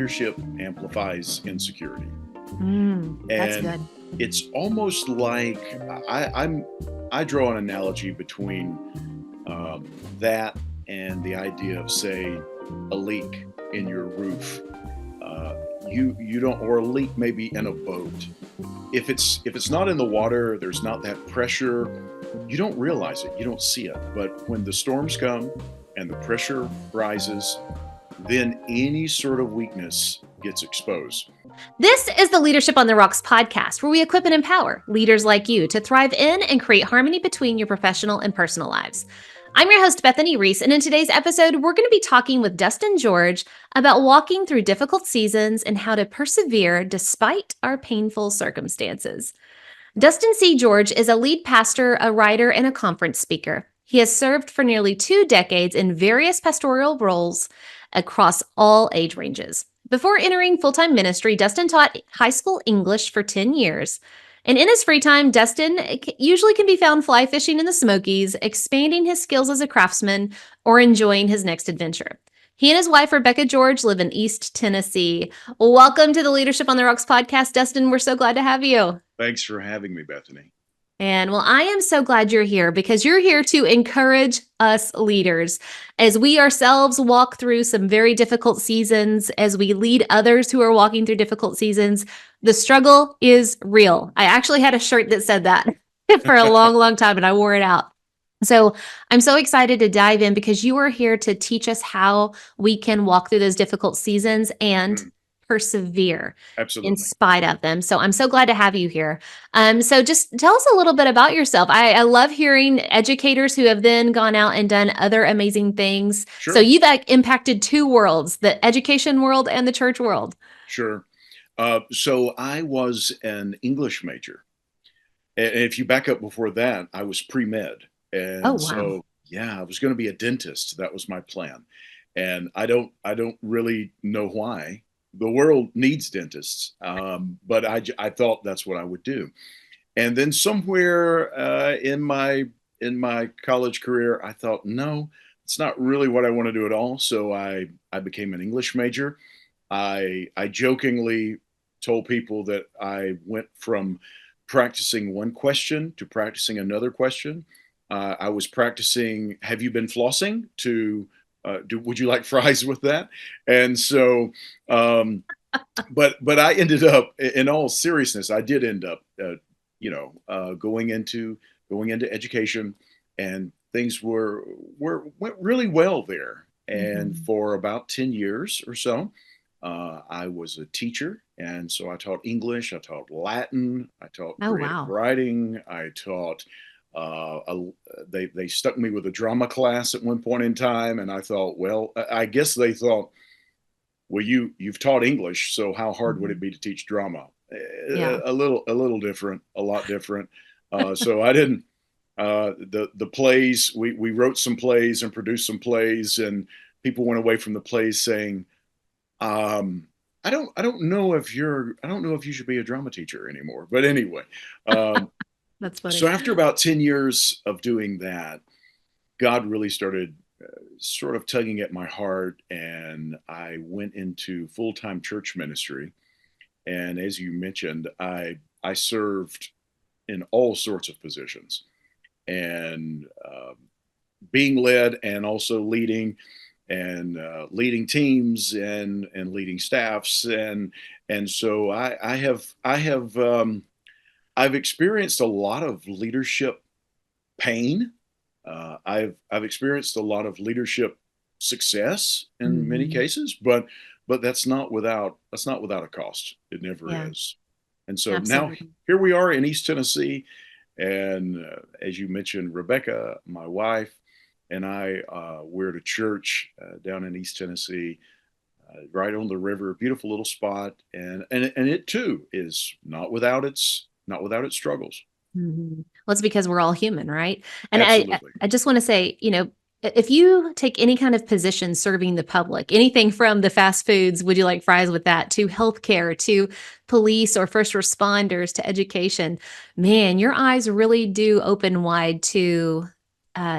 leadership amplifies insecurity. That's And good. it's almost like I draw an analogy between that and the idea of, say, a leak in your roof. You don't, or a leak maybe in a boat. If it's not in the water, there's not that pressure. You don't realize it. You don't see it. But when the storms come and the pressure rises, then any sort of weakness gets exposed. This is the Leadership on the Rocks podcast, where we equip and empower leaders like you to thrive in and create harmony between your professional and personal lives. I'm your host, Bethany Reese, and in today's episode, we're going to be talking with Dustin George about walking through difficult seasons and how to persevere despite our painful circumstances. Dustin C. George is a lead pastor, a writer, and a conference speaker. He has served for nearly 2 decades in various pastoral roles across all age ranges. Before entering full-time ministry, Dustin taught high school English for 10 years. And in his free time, Dustin usually can be found fly fishing in the Smokies, expanding his skills as a craftsman, or enjoying his next adventure. He and his wife, Rebecca George, live in East Tennessee. Welcome to the Leadership on the Rocks podcast, Dustin. We're so glad to have you. Thanks for having me, Bethany. And well, I am so glad you're here because you're here to encourage us leaders as we ourselves walk through some very difficult seasons, as we lead others who are walking through difficult seasons. The struggle is real. I actually had a shirt that said that for a long, long time, and I wore it out. So I'm so excited to dive in because you are here to teach us how we can walk through those difficult seasons and persevere in Absolutely. spite of them. So I'm so glad to have you here. So just tell us a little bit about yourself. I love hearing educators who have then gone out and done other amazing things. Sure. So you've impacted 2 worlds, the education world and the church world. Sure. So I was an English major. And if you back up before that, I was pre-med. And Oh, wow. so, yeah, I was going to be a dentist. That was my plan. And I don't really know why. The world needs dentists, but I thought that's what I would do. And then somewhere in my college career, I thought, no, it's not really what I want to do at all. So I became an English major. I jokingly told people that I went from practicing one question to practicing another question. I was practicing, have you been flossing, to would you like fries with that? And so, but I ended up, in all seriousness, I did end up, going into education, and things went really well there. And for about 10 years or so, I was a teacher. And so I taught English, I taught Latin, I taught creative writing, I taught, they stuck me with a drama class at one point in time. And I thought, well, I guess they thought, well, you've taught English, so how hard would it be to teach drama? Yeah. A little different, a lot different. So I didn't, the plays, we wrote some plays and produced some plays, and people went away from the plays saying, I don't know if you should be a drama teacher anymore. But anyway, That's funny. so after about 10 years of doing that, God really started sort of tugging at my heart, and I went into full-time church ministry. And as you mentioned, I served in all sorts of positions, and being led and also leading, and leading teams and leading staffs, and so I've experienced a lot of leadership pain. I've experienced a lot of leadership success in many cases, but that's not without a cost. It never is. And so now here we are in East Tennessee, and as you mentioned, Rebecca, my wife, and I, we're at a church down in East Tennessee, right on the river, beautiful little spot, and it too is not without its struggles. Well, it's because we're all human, right? And Absolutely. I just want to say, if you take any kind of position serving the public, anything from the fast foods, would you like fries with that, to healthcare, to police or first responders, to education, man, your eyes really do open wide to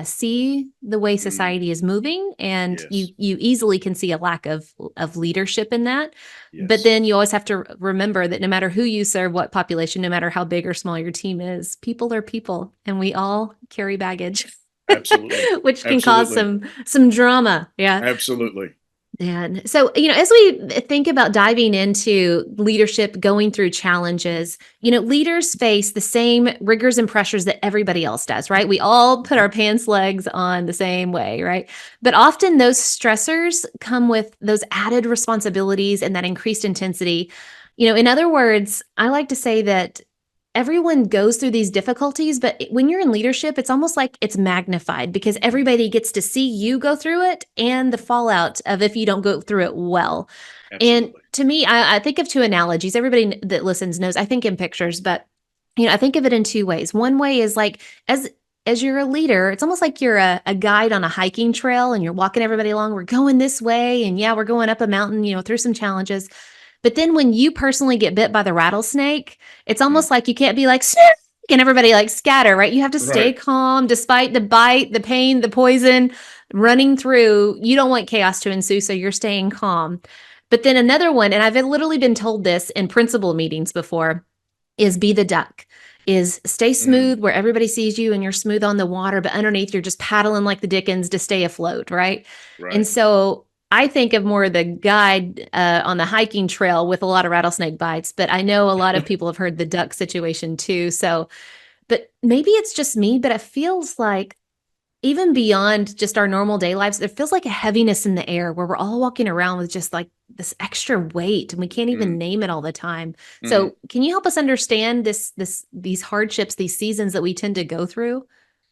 see the way Mm, society is moving, and you yes. you easily can see a lack of leadership in that. But Yes. then you always have to remember that no matter who you serve, what population, no matter how big or small your team is, people are people, and we all carry baggage, Absolutely. which can cause Absolutely. some drama. Yeah. Absolutely. And so, as we think about diving into leadership, going through challenges, leaders face the same rigors and pressures that everybody else does, right? We all put Mhm. our pants legs on the same way, right? But often those stressors come with those added responsibilities and that increased intensity. In other words, I like to say that everyone goes through these difficulties, but when you're in leadership, it's almost like it's magnified because everybody gets to see you go through it and the fallout of if you don't go through it well. And Absolutely. to me, I think of two analogies. Everybody that listens knows I think in pictures, but I think of it in two ways. One way is like as you're a leader, it's almost like you're a guide on a hiking trail and you're walking everybody along. We're going this way, and yeah, we're going up a mountain, through some challenges. But then when you personally get bit by the rattlesnake, it's Mm. almost like you can't be like, "Snake," and everybody like scatter, right? You have to stay Right. calm despite the bite, the pain, the poison running through. You don't want chaos to ensue, so you're staying calm. But then another one, and I've literally been told this in principal meetings before, is be the duck. Is stay Mm. smooth where everybody sees you and you're smooth on the water, but underneath you're just paddling like the Dickens to stay afloat, right? And Right. so I think of more of the guide on the hiking trail with a lot of rattlesnake bites, but I know a lot of people have heard the duck situation too. So, but maybe it's just me, but it feels like even beyond just our normal day lives, there feels like a heaviness in the air where we're all walking around with just like this extra weight and we can't even Mm. name it all the time. Hmm. So, can you help us understand these hardships, these seasons that we tend to go through?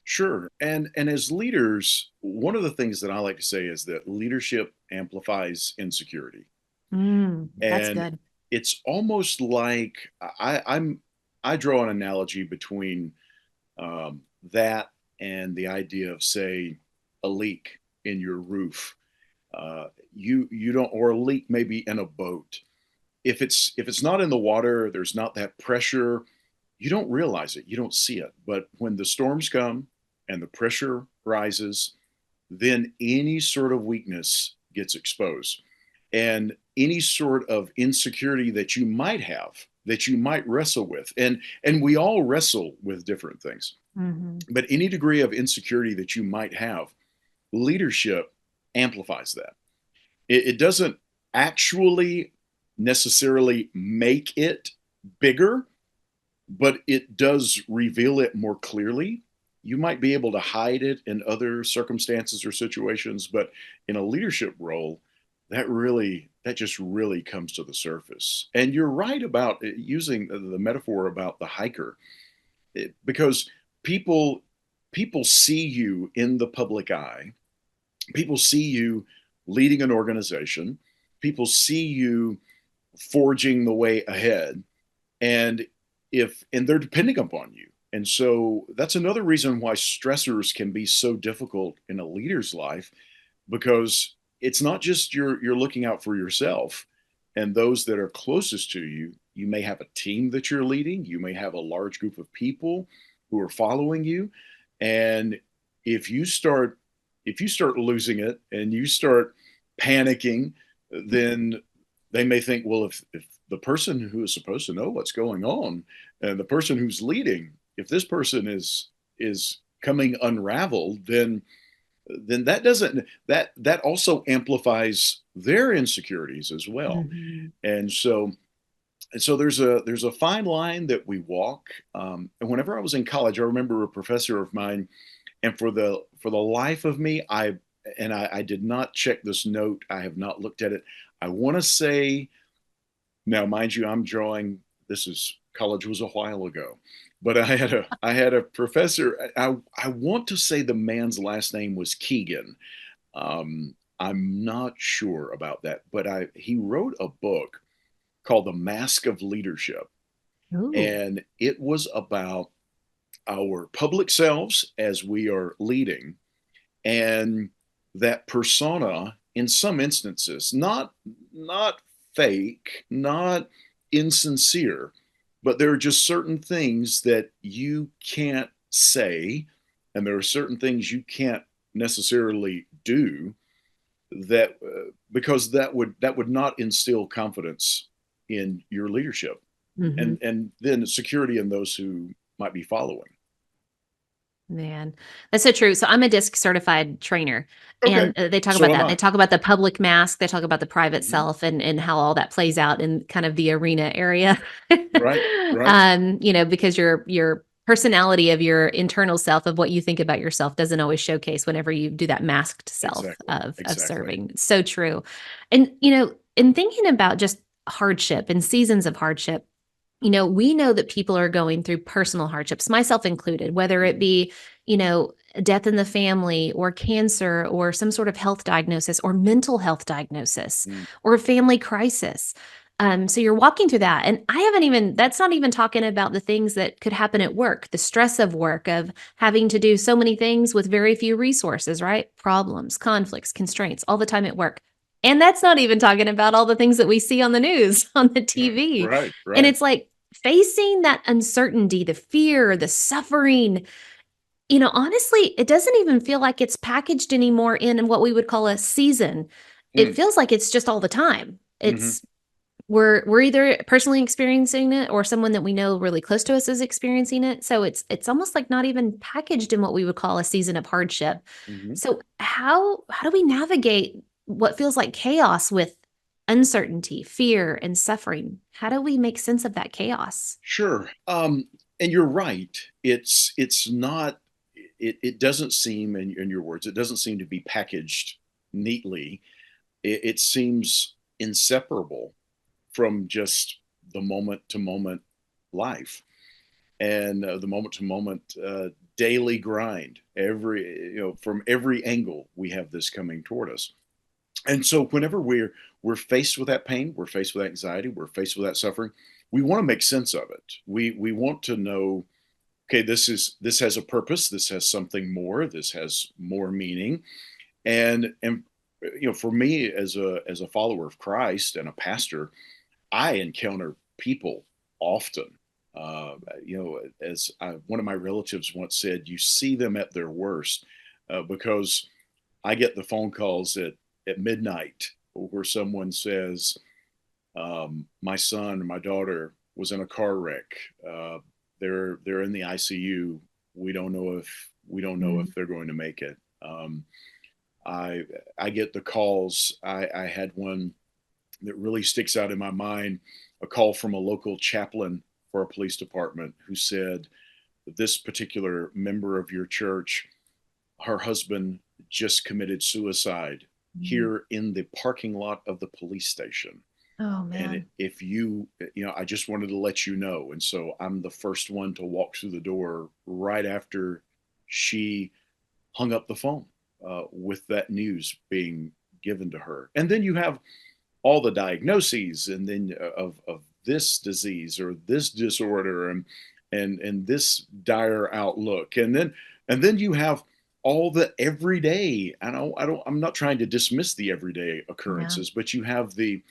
Sure. And as leaders, one of the things that I like to say is that leadership amplifies insecurity. That's And good. it's almost like I draw an analogy between that and the idea of, say, a leak in your roof. You don't, or a leak maybe in a boat. If it's not in the water, there's not that pressure. You don't realize it. You don't see it. But when the storms come and the pressure rises, then any sort of weakness gets exposed. And any sort of insecurity that you might have, that you might wrestle with. And we all wrestle with different things. Hmm. But any degree of insecurity that you might have, leadership amplifies that. It doesn't actually necessarily make it bigger, but it does reveal it more clearly. You might be able to hide it in other circumstances or situations, but in a leadership role, that just really comes to the surface. And you're right about using the metaphor about the hiker, because people people see you in the public eye. People see you leading an organization. People see you forging the way ahead, and if and they're depending upon you. And so that's another reason why stressors can be so difficult in a leader's life, because it's not just you're looking out for yourself and those that are closest to you. You may have a team that you're leading, you may have a large group of people who are following you. And if you start if you start losing it and you start panicking, then they may think, well, if the person who is supposed to know what's going on and the person who's leading, if this person is coming unraveled, then that doesn't that also amplifies their insecurities as well. Hmm. And so there's a fine line that we walk. And whenever I was in college, I remember a professor of mine, and for the life of me, I did not check this note. I have not looked at it. I want to say, now, mind you, I'm drawing. This is college was a while ago, but I had a professor. I want to say the man's last name was Keegan. I'm not sure about that, but I he wrote a book called The Mask of Leadership, Ooh. and it was about our public selves as we are leading, and that persona in some instances, not fake, not insincere, but there are just certain things that you can't say and there are certain things you can't necessarily do that because that would not instill confidence in your leadership, Hmm. and then security in those who might be following. Man, that's so true. So I'm a DISC certified trainer, Okay, and they talk so about am that. They I. talk about the public mask. They talk about the private Hmm. self and how all that plays out in kind of the arena area. Right, right, Because your personality of your internal self of what you think about yourself doesn't always showcase whenever you do that masked self exactly, of exactly. serving. So true. And in thinking about just hardship and seasons of hardship, we know that people are going through personal hardships, myself included, whether it Hmm. be, death in the family or cancer or some sort of health diagnosis or mental health diagnosis Hmm. or family crisis. So you're walking through that. And that's not even talking about the things that could happen at work, the stress of work, of having to do so many things with very few resources, right? Problems, conflicts, constraints all the time at work. And that's not even talking about all the things that we see on the news, on the TV. Right, And right. it's like, facing that uncertainty, the fear, the suffering, honestly, it doesn't even feel like it's packaged anymore in what we would call a season. It Mm. feels like it's just all the time. Hmm. We're either personally experiencing it or someone that we know really close to us is experiencing it. So it's almost like not even packaged in what we would call a season of hardship. Hmm. So how do we navigate what feels like chaos with uncertainty, fear, and suffering? How do we make sense of that chaos? Sure. And you're right. It's not. It doesn't seem, in your words, it doesn't seem to be packaged neatly. It seems inseparable from just the moment to moment life, and the moment to moment daily grind. From every angle, we have this coming toward us. And so whenever we're faced with that pain, we're faced with anxiety, we're faced with that suffering, we want to make sense of it. We want to know, okay, this has a purpose, this has something more, this has more meaning. And for me as a follower of Christ and a pastor, I encounter people often. As one of my relatives once said, you see them at their worst, because I get the phone calls at midnight where someone says, "My son or my daughter was in a car wreck. Uh, they're in the ICU. We don't know if they're going to make it." I I get the calls. I had one that really sticks out in my mind, a call from a local chaplain for a police department who said that this particular member of your church, her husband just committed suicide Mm. here in the parking lot of the police station. Oh And man. if I just wanted to let you know. And so I'm the first one to walk through the door right after she hung up the phone, with that news being given to her. And then you have all the diagnoses, and then of this disease or this disorder, and this dire outlook, and then you have all the everyday. I'm not trying to dismiss the everyday Yeah. occurrences, but you have the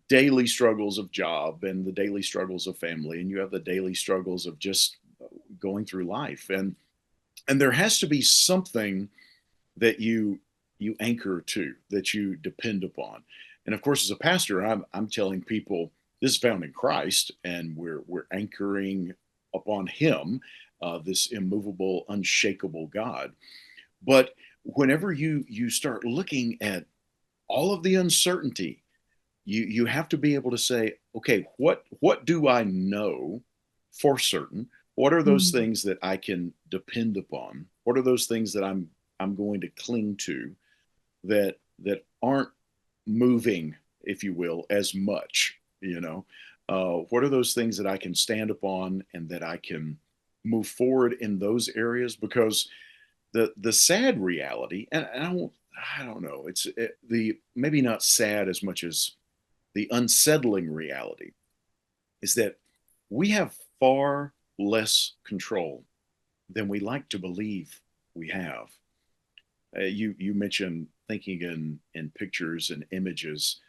daily struggles of job and the daily struggles of family, and you have the daily struggles of just going through life, and there has to be something that you anchor to, that you depend upon. And of course, as a pastor, I'm telling people this is found in Christ, and we're anchoring upon Him, this immovable, unshakable God. But whenever you start looking at all of the uncertainty, you have to be able to say, okay, what do I know for certain? What are those Mm. things that I can depend upon? What are those things that I'm going to cling to, that aren't moving, if you will, as much? What are those things that I can stand upon and that I can move forward in those areas? Because the sad reality, and I don't know, the maybe not sad as much as the unsettling reality, is that we have far less control than we like to believe we have. You mentioned thinking in pictures and images.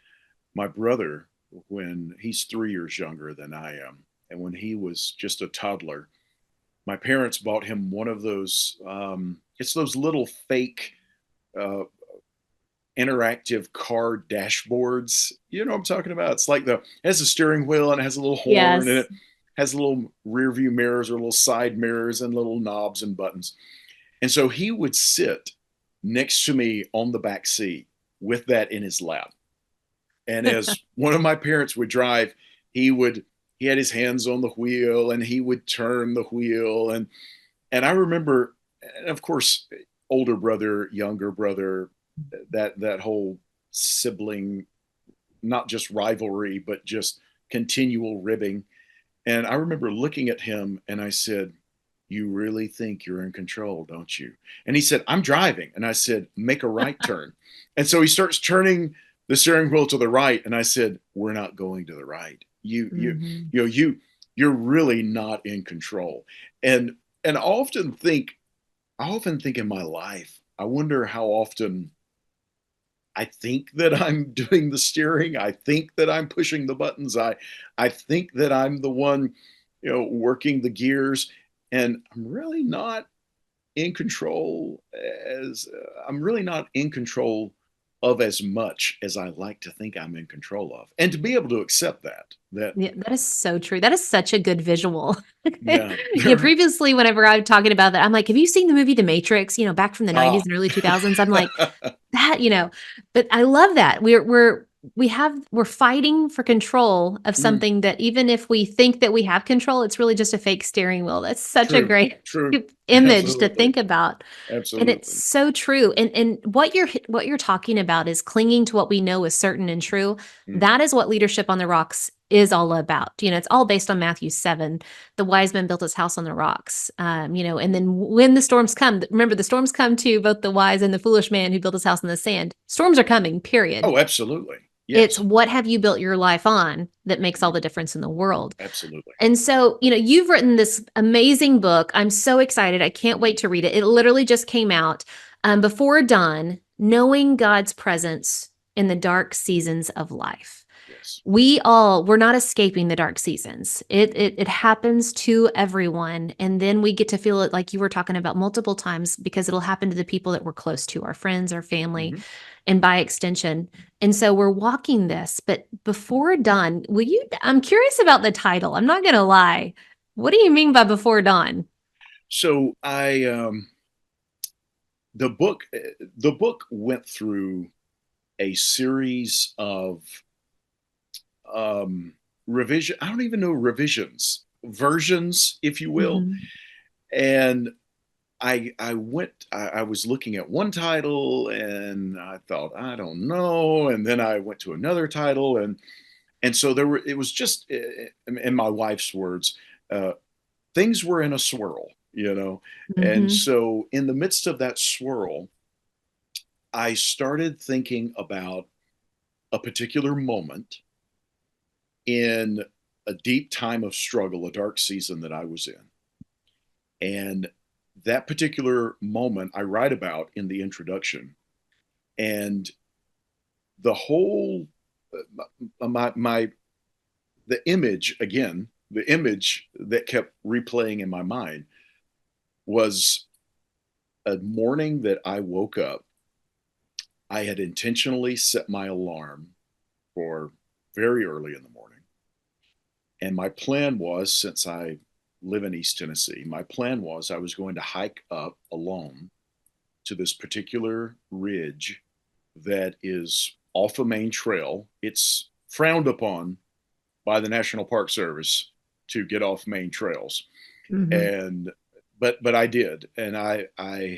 My brother, when he's 3 years younger than I am, and when he was just a toddler, my parents bought him one of those. It's those little fake uh, interactive car dashboards. You know what I'm talking about? It's like it has a steering wheel and it has a little horn and Yes. it has little rear view mirrors or little side mirrors and little knobs and buttons. And so he would sit next to me on the back seat with that in his lap. And as one of my parents would drive, he would he had his hands on the wheel and he would turn the wheel and I remember, and of course, older brother, younger brother, that whole sibling, not just rivalry, but just continual ribbing. And I remember looking at him and I said, "You really think you're in control, don't you?" And he said, "I'm driving." And I said, "Make a right turn." And so he starts turning the steering wheel to the right. And I said, "We're not going to the right. Hmm. You know, you're really not in control." And and I often think in my life, I wonder how often I think that I'm doing the steering. I think that I'm pushing the buttons. I think that I'm the one, working the gears, and I'm really not in control of as much as I like to think I'm in control of. And to be able to accept that Yeah, that is so true. That is such a good visual. yeah, Yeah, there previously, whenever I'm talking about that, I'm like, have you seen the movie The Matrix? Back from the 90s ah and early 2000s. I'm like, that, but I love that. We're fighting for control of mm, something that even if we think that we have control, it's really just a fake steering wheel. That's such a true, great true, image to absolutely, think about. And it's absolutely. so true. And what you're talking about is clinging to what we know is certain and true. Mm, That is what leadership on the rocks is all about. It's all based on Matthew 7. The wise man built his house on the rocks. And then when the storms come, remember the storms come to both the wise and the foolish man who built his house in the sand. Storms are coming, period. oh, absolutely, It's yes. what have you built your life on that makes all Mm, the difference in the world. absolutely. And so, you've written this amazing book. I'm so excited. I can't wait to read it. It literally just came out before dawn, knowing God's presence in the dark seasons of life. Yes. We're not escaping the dark seasons. It happens to everyone. And then we get to feel it like you were talking about multiple times because it'll happen to the people that we're close to, our friends, our family, Hmm. and by extension. And so we're walking this, but before dawn, I'm curious about the title. I'm not gonna lie. What do you mean by before dawn? So the book went through a series of revision. I don't even know revisions, versions, if you will. Mhm. And I was looking at one title and I thought, I don't know. And then I went to another title and so it was just, in my wife's words, uh, things were in a swirl. And Mhm. so in the midst of that swirl, I started thinking about a particular moment in a deep time of struggle, a dark season that I was in. And that particular moment I write about in the introduction. And the whole, my the image, again, the image that kept replaying in my mind was a morning that I woke up. I had intentionally set my alarm for very early in the morning. And my plan was, since I live in East Tennessee, my plan was I was going to hike up alone to this particular ridge that is off a main trail. It's frowned upon by the National Park Service to get off main trails. Mhm. And but I did. And I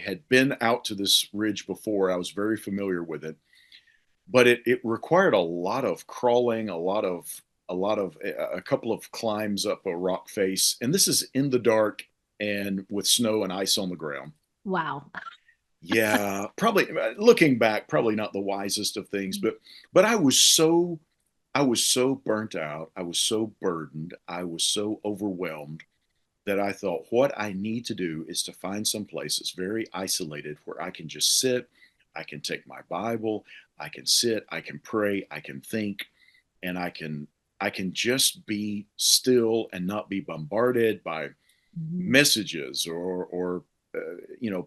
had been out to this ridge before. I was very familiar with it. But it required a lot of crawling, a lot of a couple of climbs up a rock face. And this is in the dark and with snow and ice on the ground. Wow. Yeah, probably looking back, probably not the wisest of things, but I was so burnt out, I was so burdened, I was so overwhelmed that I thought what I need to do is to find some place that's very isolated where I can just sit, I can take my Bible, I can sit, I can pray, I can think, and I can just be still and not be bombarded by Mhm. messages or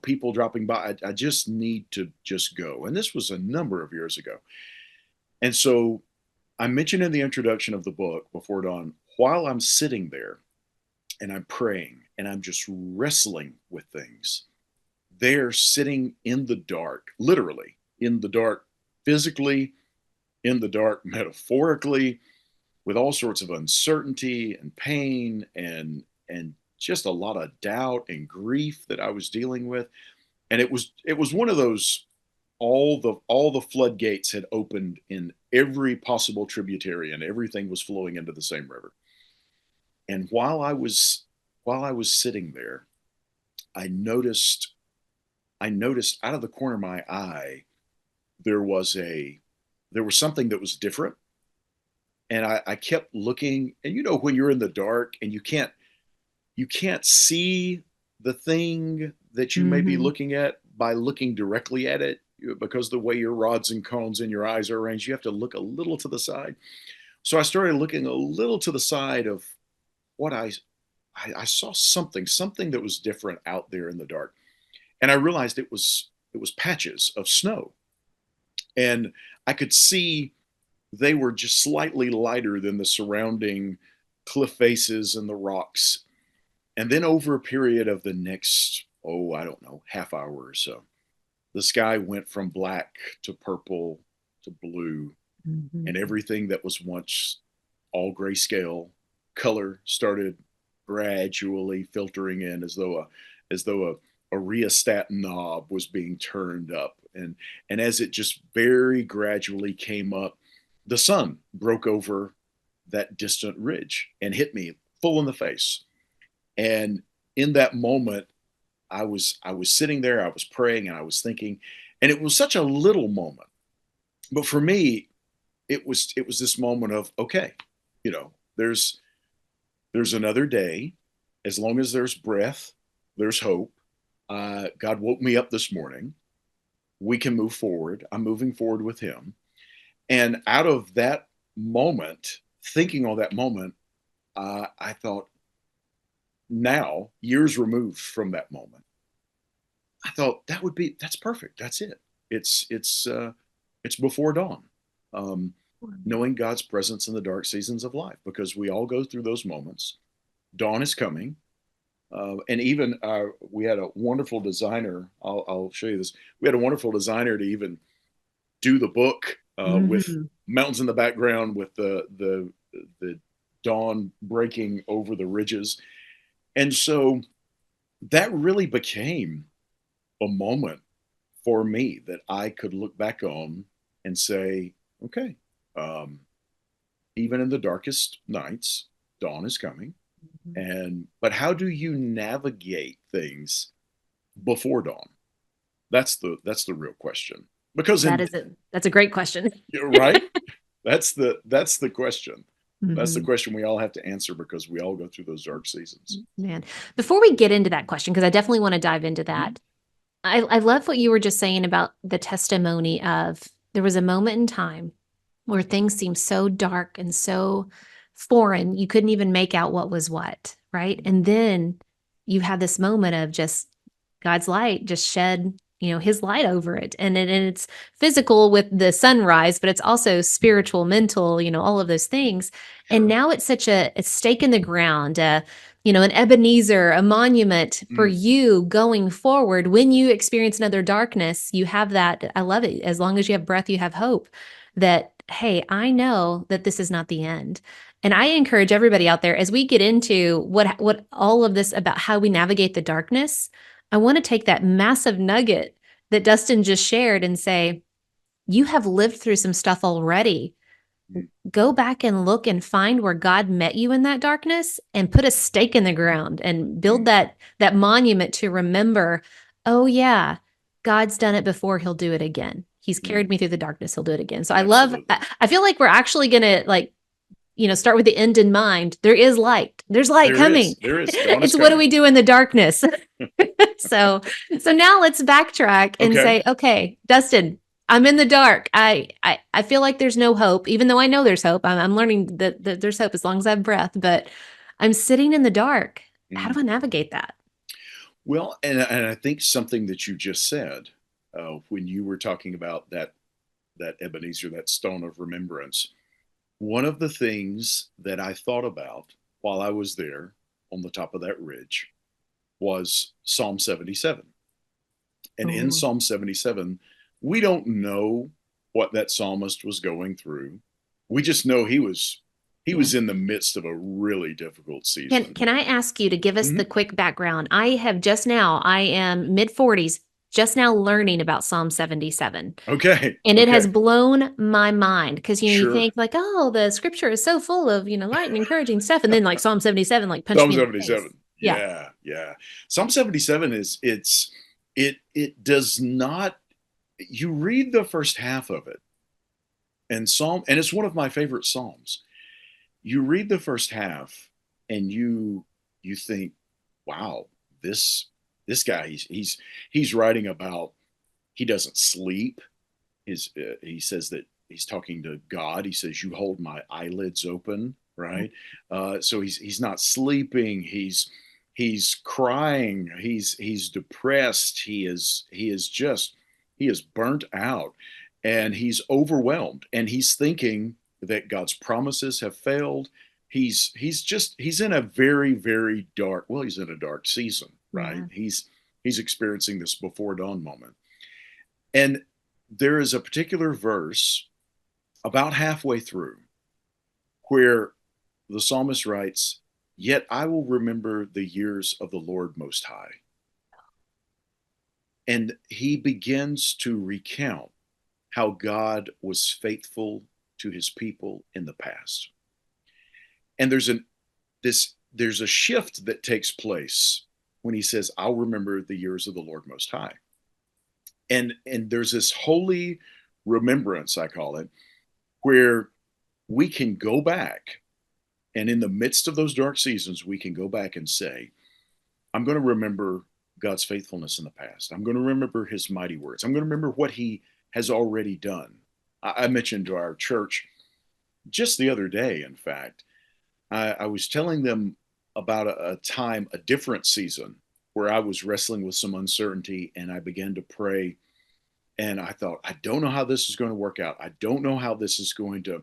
people dropping by. I just need to just go. And this was a number of years ago. And so I mentioned in the introduction of the book, Before Dawn, while I'm sitting there and I'm praying and I'm just wrestling with things, they're sitting in the dark, literally in the dark, physically in the dark, metaphorically, with all sorts of uncertainty and pain and just a lot of doubt and grief that I was dealing with. And it was one of those, all the floodgates had opened in every possible tributary and everything was flowing into the same river. And while I was sitting there, I noticed I noticed out of the corner of my eye there was a there was something that was different. And I kept looking, and when you're in the dark and you can't see the thing that you may be Mhm. looking at by looking directly at it, because the way your rods and cones in your eyes are arranged, you have to look a little to the side. So I started looking a little to the side of what I saw something that was different out there in the dark. And I realized it was patches of snow. And I could see they were just slightly lighter than the surrounding cliff faces and the rocks. And then over a period of the next, I don't know, half hour or so, the sky went from black to purple to blue, and Mhm. everything that was once all grayscale color started gradually filtering in, as though a rheostat knob was being turned up. And as it just very gradually came up, the sun broke over that distant ridge and hit me full in the face. And in that moment, I was sitting there, I was praying, and I was thinking, and it was such a little moment, but for me, it was this moment of, okay, you know, there's another day. As long as there's breath, there's hope. God woke me up this morning. We can move forward. I'm moving forward with Him. And out of that moment, thinking on that moment, I thought, now, years removed from that moment, I thought that's perfect. That's it. It's before dawn. Um, Knowing God's presence in the dark seasons of life, because we all go through those moments. Dawn is coming. And even we had a wonderful designer. I'll show you this. We had a wonderful designer to even do the book with Mhm. mountains in the background, with the dawn breaking over the ridges. And so that really became a moment for me that I could look back on and say, okay, um, even in the darkest nights, dawn is coming. Mhm. But how do you navigate things before dawn? That's the real question. Because That's a great question. right, that's the question. That's the Mhm. question we all have to answer, because we all go through those dark seasons. Man, before we get into that question, because I definitely want to dive into Mhm. that, I love what you were just saying about the testimony of there was a moment in time where things seemed so dark and so foreign, you couldn't even make out what was what, right? And then you had this moment of just God's light just shed, his light over it. And it's physical with the sunrise, but it's also spiritual, mental, all of those things. And Sure. now it's such a stake in the ground, an Ebenezer, a monument for Mm. you going forward. When you experience another darkness, you have that. I love it. As long as you have breath, you have hope that, hey, I know that this is not the end. And I encourage everybody out there, as we get into what all of this about how we navigate the darkness, I want to take that massive nugget that Dustin just shared and say, you have lived through some stuff already. Mm. Go back and look and find where God met you in that darkness and put a stake in the ground and build Mm. that monument to remember, oh yeah, God's done it before, he'll do it again. He's carried Mm. me through the darkness, he'll do it again. So Absolutely. I feel like we're actually going to start with the end in mind. There is light. There's light There is. coming. There is. Dawn is It's what do coming. we do in the darkness? so so now let's backtrack and Okay. say, okay, Dustin, I'm in the dark. I feel like there's no hope, even though I know there's hope. I'm learning that there's hope as long as I have breath, but I'm sitting in the dark. How do Mm. I navigate that? Well, and I think something that you just said when you were talking about that Ebenezer, that stone of remembrance, one of the things that I thought about while I was there on the top of that ridge was Psalm 77. And in Oh, Psalm 77, we don't know what that psalmist was going through. We just know he yeah. was in the midst of a really difficult Can season. can I ask you to give us the Mhm. quick background? I am mid-40s, just now learning about Psalm 77. Okay. And it has Okay. blown my mind because you Sure. think like, oh, the scripture is so full of, light and encouraging stuff. And then like Psalm 77 like punched Psalm me in the face. 77. Yeah. Yeah, yeah. Psalm 77 is it does not, you read the first half of it and it's one of my favorite psalms. You read the first half and you think, wow, this this guy he's writing about, he doesn't sleep. He says that he's talking to God. He says, "You hold my eyelids open," right? So he's not sleeping. He's crying. He's depressed. He is burnt out, and he's overwhelmed. And he's thinking that God's promises have failed. He's in a very dark. Well, he's in a dark season, right? Yeah. He's experiencing this before dawn moment. And there is a particular verse about halfway through where the psalmist writes, "Yet I will remember the years of the Lord Most High." And he begins to recount how God was faithful to his people in the past. And there's a shift that takes place when he says, "I'll remember the years of the Lord Most High." And there's this holy remembrance, I call it, where we can go back, and in the midst of those dark seasons we can go back and say, I'm going to remember God's faithfulness in the past. I'm going to remember his mighty words. I'm going to remember what he has already done. I mentioned to our church just the other day, in fact, I was telling them about a time, a different season, where I was wrestling with some uncertainty and I began to pray. And I thought, I don't know how this is going to work out. I don't know how this is going to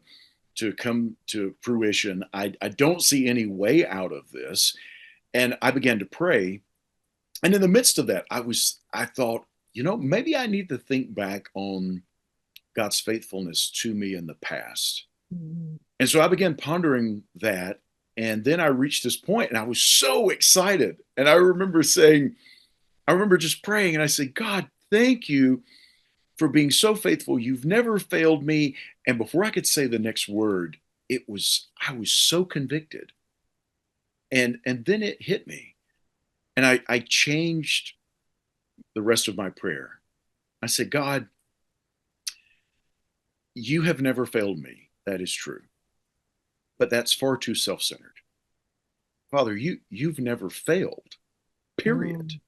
come to fruition. I don't see any way out of this. And I began to pray. And in the midst of that, I thought, maybe I need to think back on God's faithfulness to me in the past. Mhm. And so I began pondering that. And then I reached this point and I was so excited. And I remember just praying and I said, God, thank you for being so faithful. You've never failed me. And before I could say the next word, I was so convicted. And then it hit me. And I changed the rest of my prayer. I said, God, you have never failed me. That is true. But that's far too self-centered. Father, you've never failed, period. Mm.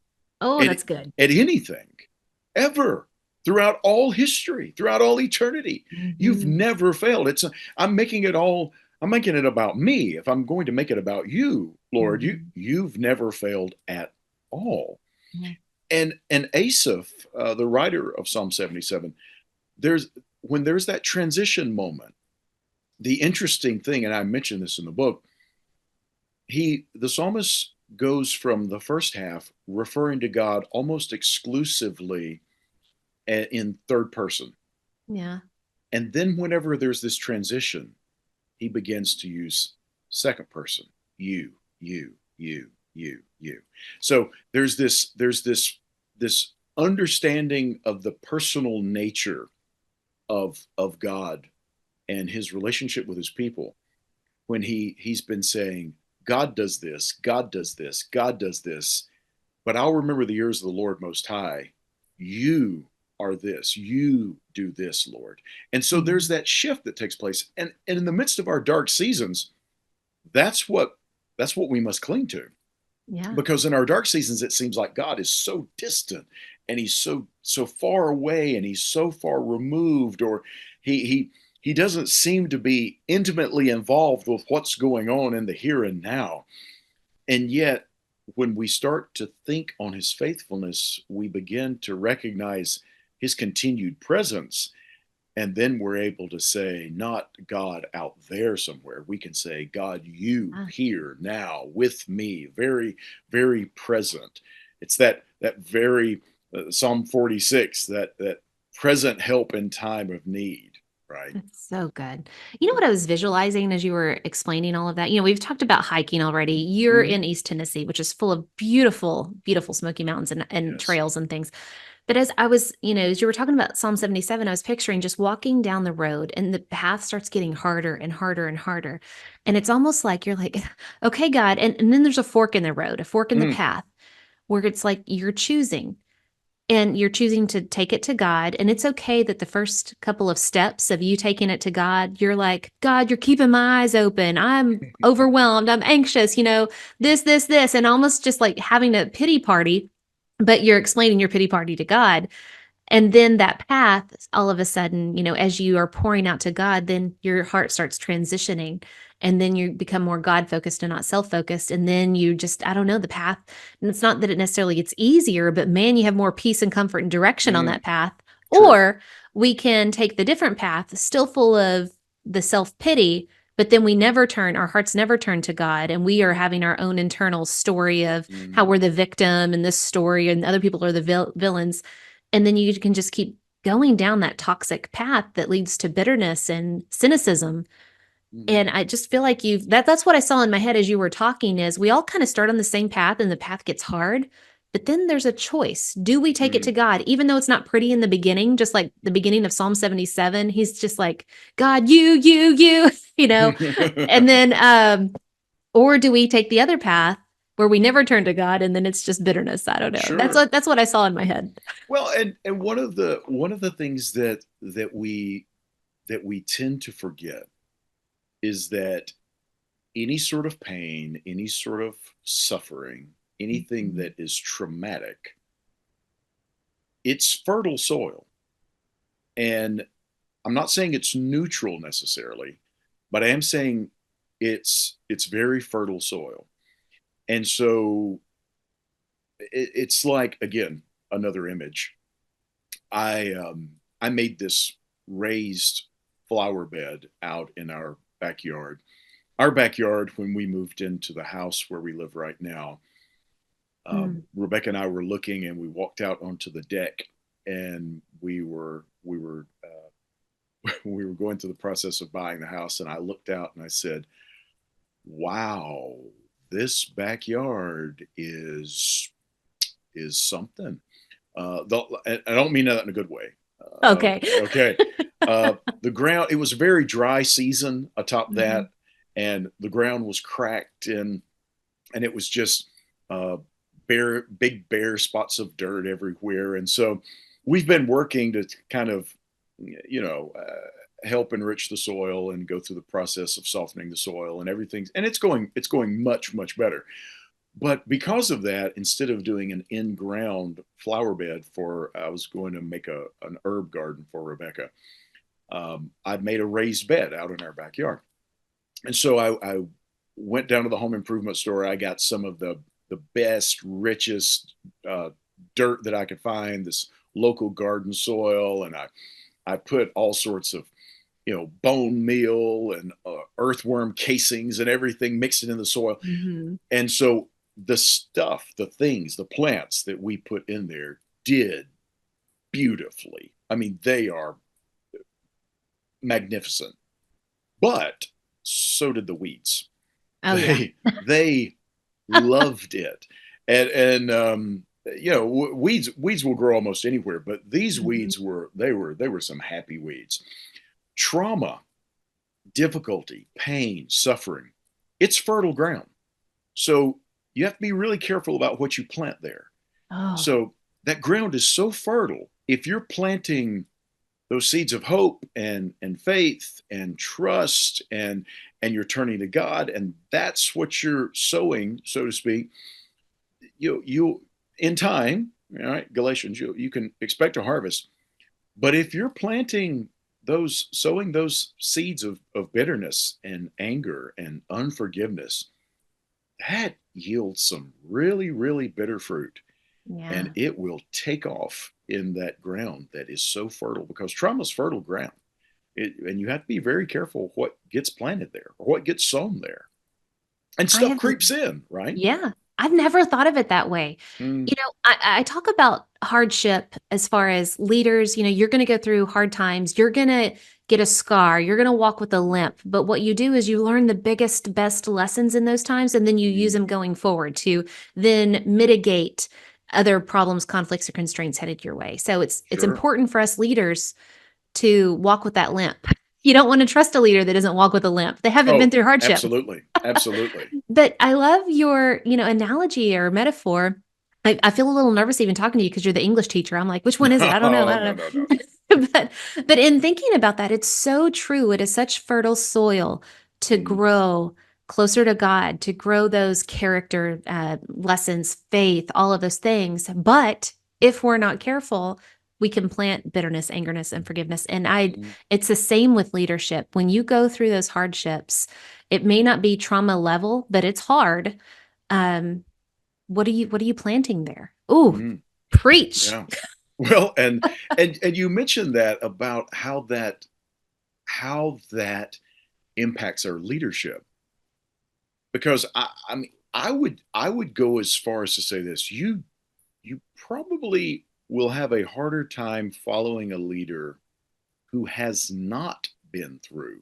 Oh, At, that's good. at anything, ever, throughout all history, throughout all eternity. You've Mhm. never failed. I'm making it all, I'm making it about me. If I'm going to make it about you, Lord, Mhm. you've never failed at all. Yeah. And Asaph, the writer of Psalm 77, there's when there's that transition moment, the interesting thing, and I mentioned this in the book, the psalmist goes from the first half referring to God almost exclusively in third person. Yeah. And then whenever there's this transition, he begins to use second person, you. So there's this understanding of the personal nature of God and his relationship with his people when he's been saying, God does this, God does this, God does this, but I'll remember the years of the Lord Most High. You are this, you do this, Lord. And so there's Mhm. that shift that takes place. And in the midst of our dark seasons, that's what that's what we must cling to. Yeah. Because in our dark seasons, it seems like God is so distant and he's so far away and he's so far removed, or he doesn't seem to be intimately involved with what's going on in the here and now. And yet when we start to think on his faithfulness, we begin to recognize his continued presence. And then we're able to say, not God out there somewhere. We can say, God, you Ah, here now with me, very, very present. It's that very Psalm 46, that present help in time of need, right? that's so good. You know what I was visualizing as you were explaining all of that? We've talked about hiking already. You're Mm-hmm. in East Tennessee, which is full of beautiful, beautiful Smoky Mountains and Yes. trails and things. But as I was, as you were talking about Psalm 77, I was picturing just walking down the road and the path starts getting harder and harder and harder. And it's almost like you're like, okay, God. And then there's a fork in the road, a fork in the Mm, path where it's like you're choosing. And you're choosing to take it to God. And it's okay that the first couple of steps of you taking it to God, you're like, God, you're keeping my eyes open. I'm overwhelmed. I'm anxious, this, and almost just like having a pity party, but you're explaining your pity party to God. And then that path, all of a sudden, as you are pouring out to God, then your heart starts transitioning. And then you become more God focused and not self focused. And then you just, I don't know, the path. And it's not that it necessarily gets easier, but man, you have more peace and comfort and direction on mm, that path. true. Or we can take the different path, still full of the self pity, but then our hearts never turn to God. And we are having our own internal story of how we're Mm, the victim in this story and other people are the villains. And then you can just keep going down that toxic path that leads to bitterness and cynicism. mm, And I just feel like that's what I saw in my head as you were talking is we all kind of start on the same path and the path gets hard. But then there's a choice. Do we take it to mm. God? Even though it's not pretty in the beginning, just like the beginning of Psalm 77, he's just like, God, you, and then or do we take the other path where we never turn to God and then it's just bitterness? I don't know. That's Sure. what I saw in my head. Well, and one of the things that we tend to forget is that any sort of pain, any sort of suffering, anything Mhm. that is traumatic, it's fertile soil. And I'm not saying it's neutral necessarily, but I am saying it's very fertile soil. And so it's like, again, another image. I made this raised flower bed out in our backyard. Our backyard, when we moved into the house where we live right now, Mm. Rebecca and I were looking, and we walked out onto the deck, and we were going through the process of buying the house, and I looked out and I said, "Wow, this backyard is something." I don't mean that in a good way. Okay. Okay. The ground, it was a very dry season atop Mhm. that, and the ground was cracked, and it was just big bare spots of dirt everywhere. And so we've been working to kind of, help enrich the soil and go through the process of softening the soil and everything. And it's going much, much better. But because of that, instead of doing an in-ground flower bed I was going to make an herb garden for Rebecca. I'd made a raised bed out in our backyard, and so I went down to the home improvement store. I got some of the best, richest dirt that I could find, this local garden soil, and I put all sorts of bone meal and earthworm casings and everything, mixed it in the soil. Mhm. And so the stuff, the things, the plants that we put in there did beautifully. I mean, they are magnificent, but so did the weeds. Oh, yeah. They loved it, and weeds will grow almost anywhere, but these Mhm. weeds were some happy weeds. Trauma, difficulty, pain, suffering, it's fertile ground. So you have to be really careful about what you plant there. Oh. So that ground is so fertile. If you're planting those seeds of hope and faith and trust and you're turning to God, and that's what you're sowing, so to speak, you in time, all right, Galatians, you can expect a harvest. But if you're planting sowing those seeds of bitterness and anger and unforgiveness, that yields some really, really bitter fruit, and Yeah. it will take off in that ground that is so fertile, because trauma is fertile ground. And you have to be very careful what gets planted there or what gets sown there. And I stuff have, creeps in, right? yeah, I've never thought of it that way. Mm, I talk about hardship as far as leaders, you're going to go through hard times. You're going to get a scar. You're going to walk with a limp. But what you do is you learn the biggest, best lessons in those times, and then you use mm, them going forward to then mitigate other problems, conflicts, or constraints headed your way. So it's sure. important for us leaders to walk with that limp. You don't want to trust a leader that doesn't walk with a limp. They haven't been Oh, through hardship. absolutely. Absolutely. But I love your, analogy or metaphor. I feel a little nervous even talking to you because you're the English teacher. I'm like, which one is it? I don't know. No, I no, don't no, no. know. but in thinking about that, it's so true. It is such fertile soil to Mm, grow closer to God, to grow those character lessons, faith, all of those things. But if we're not careful, we can plant bitterness, angerness, and forgiveness. And mm, it's the same with leadership. When you go through those hardships, it may not be trauma level, but it's hard. Um, what are you planting there? Ooh, mm. preach. Yeah. Well, and you mentioned that about how that impacts our leadership, because I mean I would go as far as to say this: you probably will have a harder time following a leader who has not been through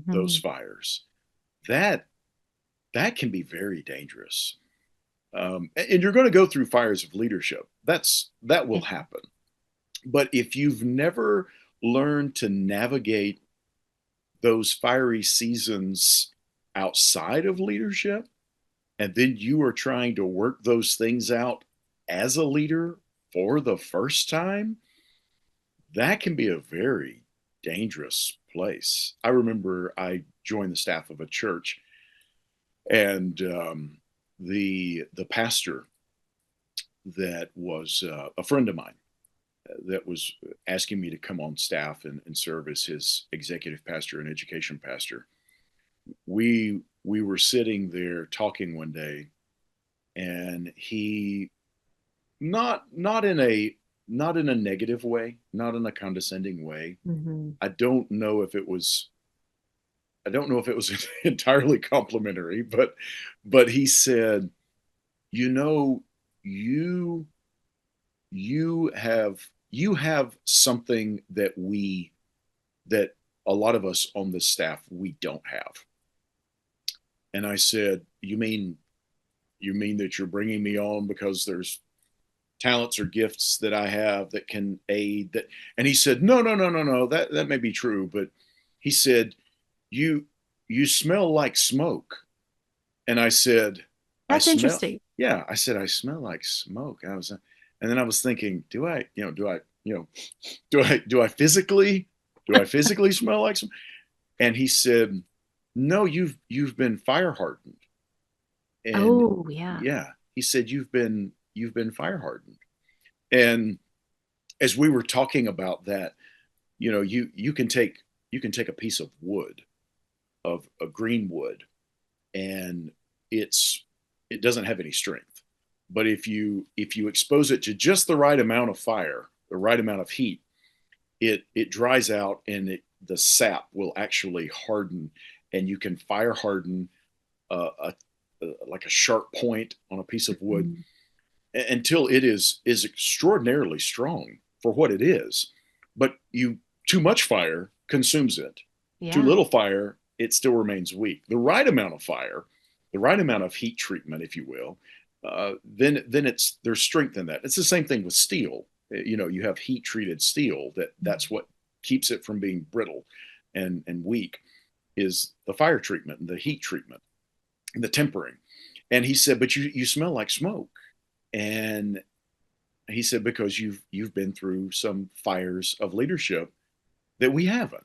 those Mhm. fires. That that can be very dangerous. And you're going to go through fires of leadership. That will Yeah. happen. But if you've never learned to navigate those fiery seasons outside of leadership, and then you are trying to work those things out as a leader for the first time, that can be a very dangerous place. I remember I joined the staff of a church, and the pastor that was a friend of mine that was asking me to come on staff and serve as his executive pastor and education pastor. We were sitting there talking one day, and he, not in a negative way, not in a condescending way. Mhm. I don't know if it was I don't know if it was entirely complimentary, but he said, "You know, you you have something that a lot of us on this staff we don't have." And I said, "You mean that you're bringing me on because there's talents or gifts that I have that can aid that?" And he said, "No, no, no, no, no. That may be true, but," he said, "you you smell like smoke." And I said, "I That's smell." interesting. Yeah, I said, "I smell like smoke." And then I was thinking, do I physically smell like smoke? And he said, "No, you've been fire hardened." And Oh, yeah. yeah, he said, "You've been fire hardened." And as we were talking about that, you can take a piece of wood, of a green wood, and it's it doesn't have any strength. But if you expose it to just the right amount of fire, the right amount of heat, it dries out, and the sap will actually harden, and you can fire harden like a sharp point on a piece of wood Mhm. until it is extraordinarily strong for what it is. But too much fire consumes it. Too Yeah. little fire, it still remains weak. The right amount of fire, the right amount of heat treatment, if you will, then there's strength in that. It's the same thing with steel. You have heat treated steel, that's what keeps it from being brittle and weak, is the fire treatment and the heat treatment and the tempering. And he said, "But you smell like smoke." And he said, "Because you've been through some fires of leadership that we haven't."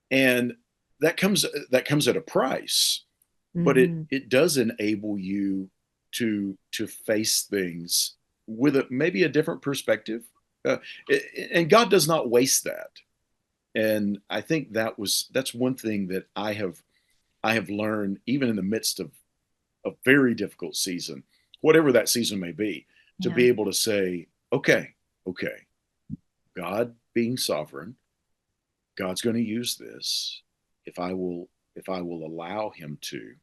And that comes at a price, but it Mhm. it does enable you to face things with maybe a different perspective. uh, and God does not waste that. And I think that's one thing that I have learned, even in the midst of a very difficult season, whatever that season may be, to Yeah. be able to say, okay, okay, God being sovereign, God's going to use this if I will allow him to,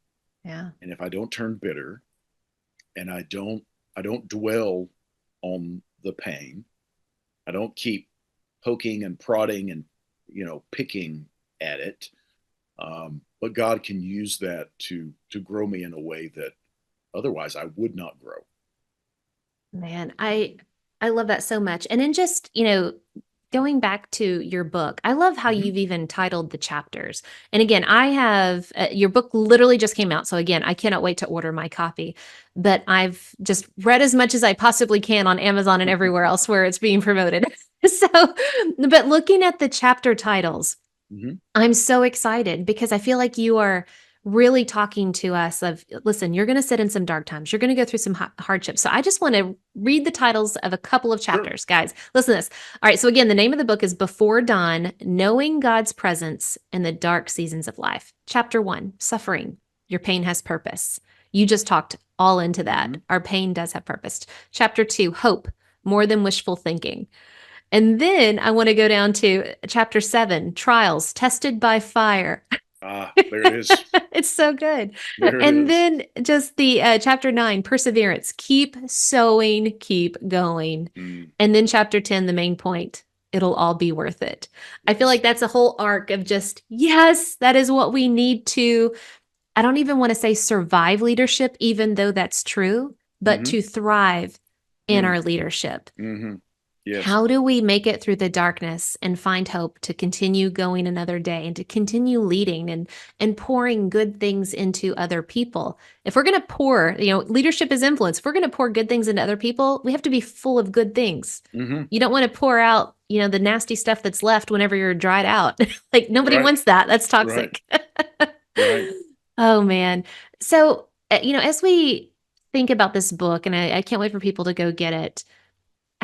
Yeah. and if I don't turn bitter and I don't dwell on the pain, I don't keep poking and prodding and picking at it. But God can use that to grow me in a way that otherwise I would not grow. Man, I love that so much. And then just, going back to your book, I love how Mm-hmm. you've even titled the chapters. And again, I have your book literally just came out. So again, I cannot wait to order my copy. But I've just read as much as I possibly can on Amazon and everywhere else where it's being promoted. So, but looking at the chapter titles, Mm-hmm. I'm so excited because I feel like you are really talking to us of, listen, you're going to sit in some dark times. You're going to go through some hardships. So I just want to read the titles of a couple of Sure. chapters, guys. Listen to this. All right. So again, the name of the book is Before Dawn, Knowing God's Presence in the Dark Seasons of Life. Chapter 1, Suffering. Your pain has purpose. You just talked all into that. Mm-hmm. Our pain does have purpose. Chapter 2, Hope. More than wishful thinking. And then I want to go down to chapter 7, Trials, Tested by Fire. Ah, there it is. It's so good. There it And is. then just the chapter 9, Perseverance, keep sowing, keep going. Mm, And then chapter 10, the main point, it'll all be worth it. I feel yes. like that's a whole arc of just, yes, that is what we need to, I don't even want to say survive leadership, even though that's true, but Mm-hmm. to thrive in Mm, our leadership. mm-hmm. Yes. How do we make it through the darkness and find hope to continue going another day and to continue leading and pouring good things into other people? If we're going to pour, leadership is influence. If we're going to pour good things into other people, we have to be full of good things. Mm-hmm. You don't want to pour out, the nasty stuff that's left whenever you're dried out. Like nobody Right. wants that. That's Right. toxic. Right. Oh man. So, as we think about this book, and I can't wait for people to go get it,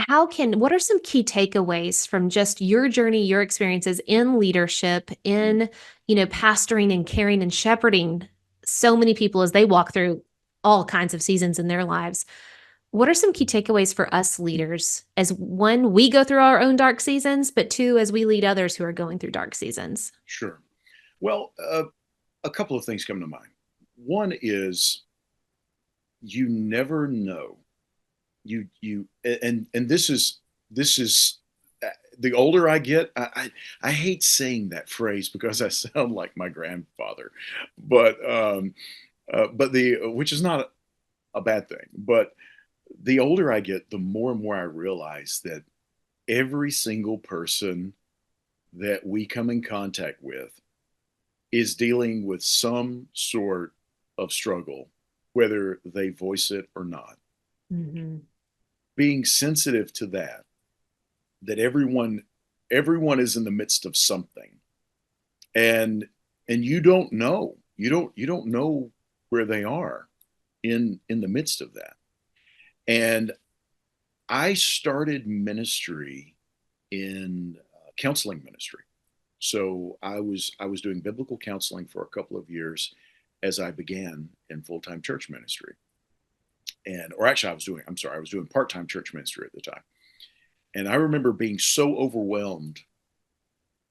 what are some key takeaways from just your journey, your experiences in leadership, in, pastoring and caring and shepherding so many people as they walk through all kinds of seasons in their lives? What are some key takeaways for us leaders as one, we go through our own dark seasons, but two, as we lead others who are going through dark seasons? Sure. Well, a couple of things come to mind. One is you never know. And this is the older I get, I hate saying that phrase because I sound like my grandfather, but the which is not a bad thing. But the older I get, the more and more I realize that every single person that we come in contact with is dealing with some sort of struggle, whether they voice it or not. Mm-hmm. Being sensitive to that everyone is in the midst of something, and you don't know, you don't know where they are in the midst of that. And I started ministry in counseling ministry. So I was doing biblical counseling for a couple of years as I began in full-time church ministry. And or actually I was doing part-time church ministry at the time. And I remember being so overwhelmed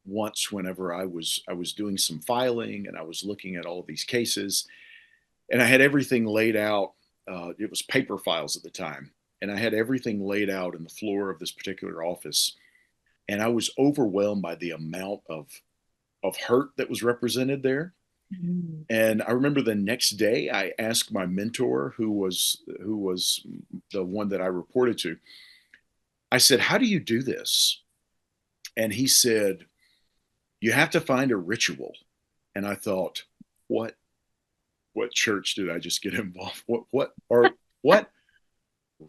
once whenever I was doing some filing and I was looking at all of these cases and I had everything laid out. It was paper files at the time, and I had everything laid out in the floor of this particular office, and I was overwhelmed by the amount of hurt that was represented there. Mm-hmm. And I remember the next day I asked my mentor, who was the one that I reported to. I said, "How do you do this?" And he said, "You have to find a ritual." And I thought, what church did I just get involved? What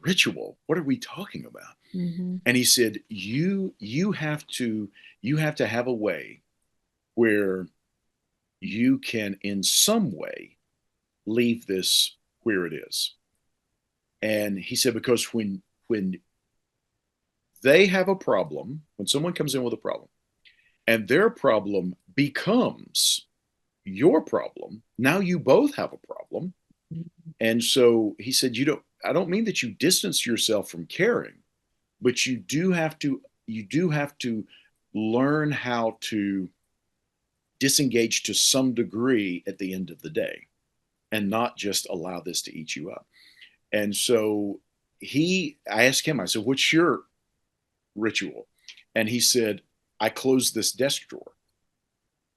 ritual? What are we talking about? Mm-hmm. And he said, you have to have a way where you can in some way leave this where it is. And he said, because when they have a problem, when someone comes in with a problem, and their problem becomes your problem, now you both have a problem. And so he said, I don't mean that you distance yourself from caring, but you do have to learn how to disengage to some degree at the end of the day and not just allow this to eat you up. And so I asked him, I said, what's your ritual? And he said, I close this desk drawer.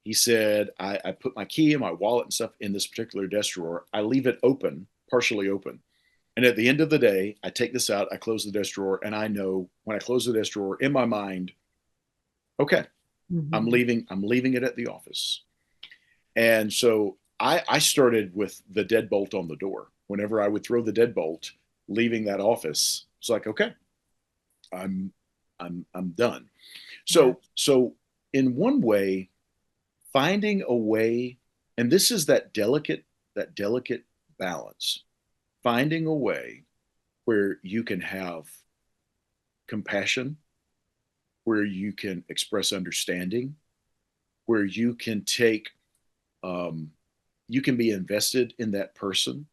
He said, I put my key and my wallet and stuff in this particular desk drawer. I leave it open, partially open. And at the end of the day, I take this out, I close the desk drawer, and I know when I close the desk drawer in my mind, okay, Mm-hmm. I'm leaving it at the office. And so I started with the deadbolt on the door. Whenever I would throw the deadbolt, leaving that office, it's like, okay, I'm I'm done. Yeah. So in one way, finding a way, and this is that delicate balance, finding a way where you can have compassion, where you can express understanding, where um, you can be invested in that person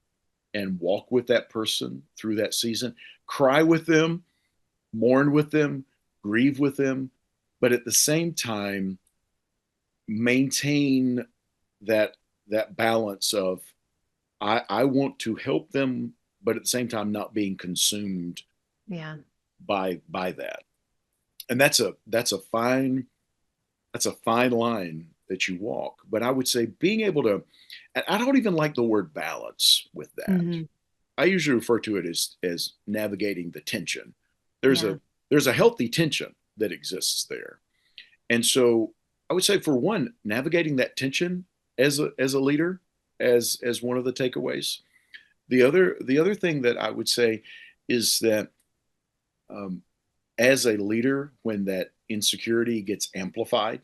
and walk with that person through that season, cry with them, mourn with them, grieve with them, but at the same time maintain that that balance of I want to help them, but at the same time not being consumed Yeah. by that. And that's a fine line that you walk. But I would say being able to, and I don't even like the word balance with that. Mm-hmm. I usually refer to it as navigating the tension. There's Yeah. a there's a healthy tension that exists there. And so I would say for one, navigating that tension as a leader, as one of the takeaways. The other thing that I would say is that um, as a leader, when that insecurity gets amplified,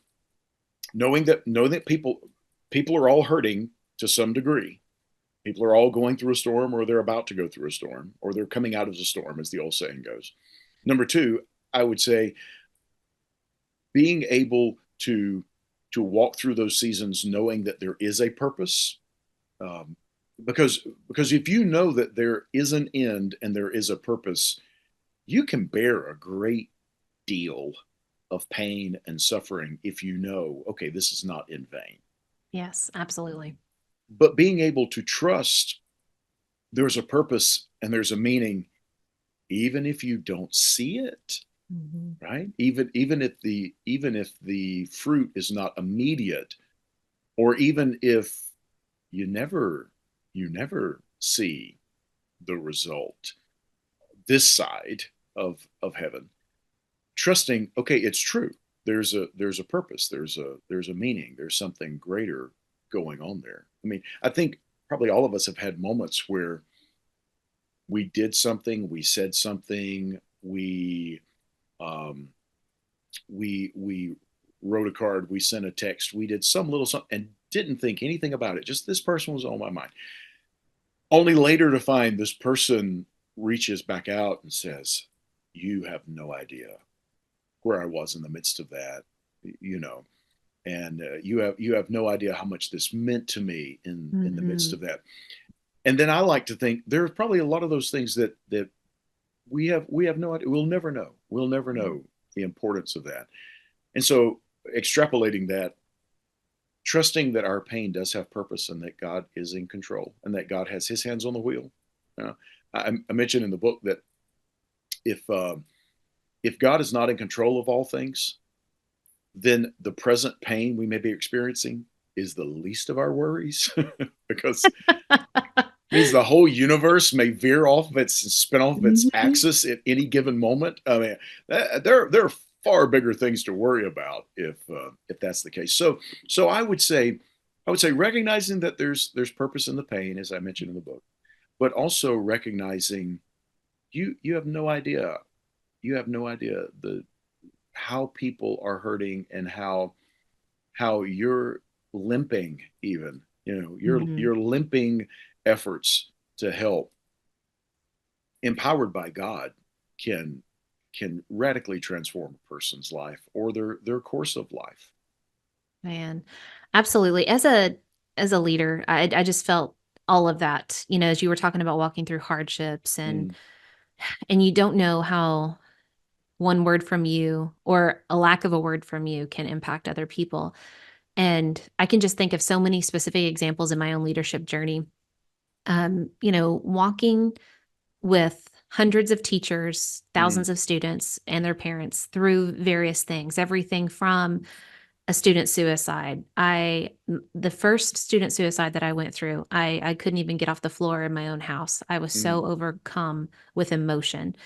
knowing that people are all hurting to some degree. People are all going through a storm, or they're about to go through a storm, or they're coming out of a storm, as the old saying goes. Number two, I would say being able to walk through those seasons knowing that there is a purpose, um, because if you know that there is an end and there is a purpose, you can bear a great deal of pain and suffering if you know, okay, this is not in vain. Yes, absolutely. But being able to trust there's a purpose and there's a meaning, even if you don't see it, Mm-hmm. right? Even if the fruit is not immediate, or even if you never see the result this side of heaven, trusting, okay, it's true. There's a purpose. There's a meaning. There's something greater going on there. I mean, I think probably all of us have had moments where we did something, we said something, um, we wrote a card, we sent a text, we did some little something, and didn't think anything about it. Just this person was on my mind. Only later to find this person reaches back out and says, "You have no idea where I was in the midst of that, you know, and you have no idea how much this meant to me in the midst Mm-hmm. of that." And then I like to think there's probably a lot of those things that we have no idea. We'll never know. We'll never know the importance of that. And so extrapolating that, trusting that our pain does have purpose and that God is in control and that God has His hands on the wheel. I mentioned in the book that if uh, if God is not in control of all things, then the present pain we may be experiencing is the least of our worries because means the whole universe may veer off of its spin off of its Mm-hmm. axis at any given moment. I mean, there are far bigger things to worry about if that's the case. So I would say recognizing that there's purpose in the pain, as I mentioned in the book, but also recognizing you have no idea, you have no idea the how people are hurting and how you're limping, even, you know, Mm-hmm. you're limping efforts to help, empowered by God, can radically transform a person's life or their course of life. Man, absolutely. As a leader, I just felt all of that, as you were talking about walking through hardships Mm, and you don't know how one word from you or a lack of a word from you can impact other people. And I can just think of so many specific examples in my own leadership journey. Walking with hundreds of teachers, mm, thousands of students, and their parents through various things, everything from a student suicide. The first student suicide that I went through, I couldn't even get off the floor in my own house. I was mm, so overcome with emotion.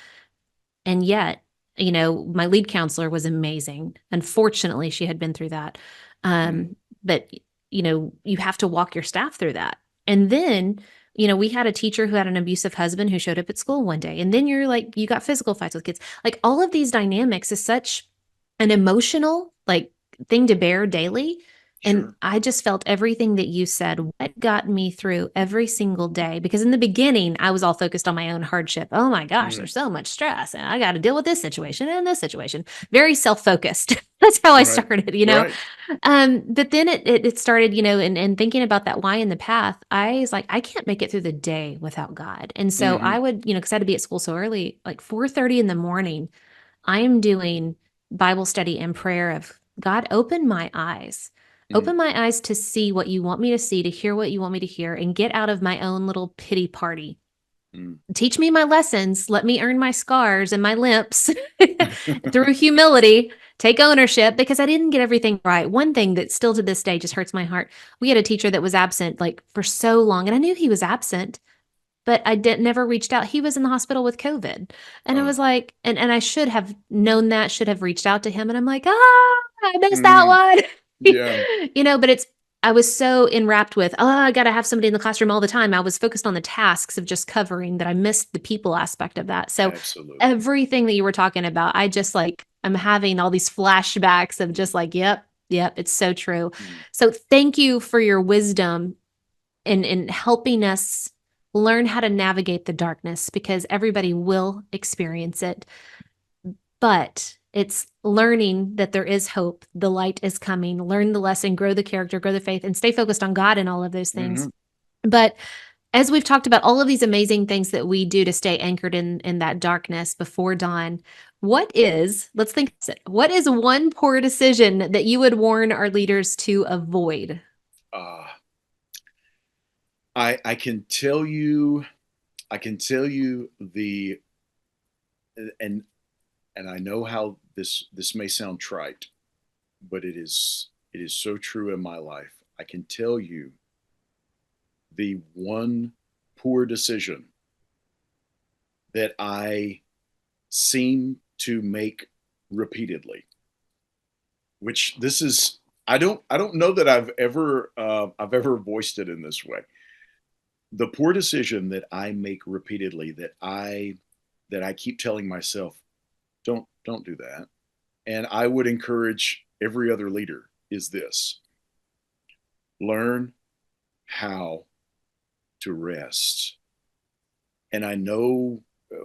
And yet, my lead counselor was amazing. Unfortunately, she had been through that. mm, But, you have to walk your staff through that. And then, we had a teacher who had an abusive husband who showed up at school one day. And then you're like, you got physical fights with kids. Like all of these dynamics is such an emotional, like, thing to bear daily. And sure. I just felt everything that you said, what got me through every single day. Because in the beginning, I was all focused on my own hardship. Oh my gosh, Mm, there's so much stress. And I got to deal with this situation and this situation. Very self focused. That's how I right. started. Right. But then it started, and thinking about that why in the path, I was like, I can't make it through the day without God. And so Hmm. I would, because I had to be at school so early, like 4:30 in the morning, I am doing Bible study and prayer of God, open my eyes. Mm, Open my eyes to see what you want me to see, to hear what you want me to hear, and get out of my own little pity party. mm. Teach me my lessons. Let me earn my scars and my limps through humility. Take ownership because I didn't get everything right. One thing that still to this day just hurts my heart. We had a teacher that was absent like for so long, and I knew he was absent, but I did never reached out. He was in the hospital with COVID. And I was Oh. like, and I should have known that, should have reached out to him. And I'm like, I missed that Mm, one. yeah. But I was so enwrapped with, I got to have somebody in the classroom all the time. I was focused on the tasks of just covering that I missed the people aspect of that. So Absolutely. everything that you were talking about, I just like, I'm having all these flashbacks of Mm, just like, yep, it's so true. mm, So thank you for your wisdom in helping us learn how to navigate the darkness because everybody will experience it. But it's learning that there is hope. The light is coming. Learn the lesson, grow the character, grow the faith, and stay focused on God and all of those things. mhm. But as we've talked about all of these amazing things that we do to stay anchored in that darkness before dawn, let's think, what is one poor decision that you would warn our leaders to avoid? Uh, I can tell you, the and I know how this may sound trite, but it is so true in my life. I can tell you the one poor decision that I seem to make repeatedly, which this is I don't know that I've ever voiced it in this way. The poor decision that I make repeatedly, that I keep telling myself, don't do that. And I would encourage every other leader is this: learn how to rest. And I know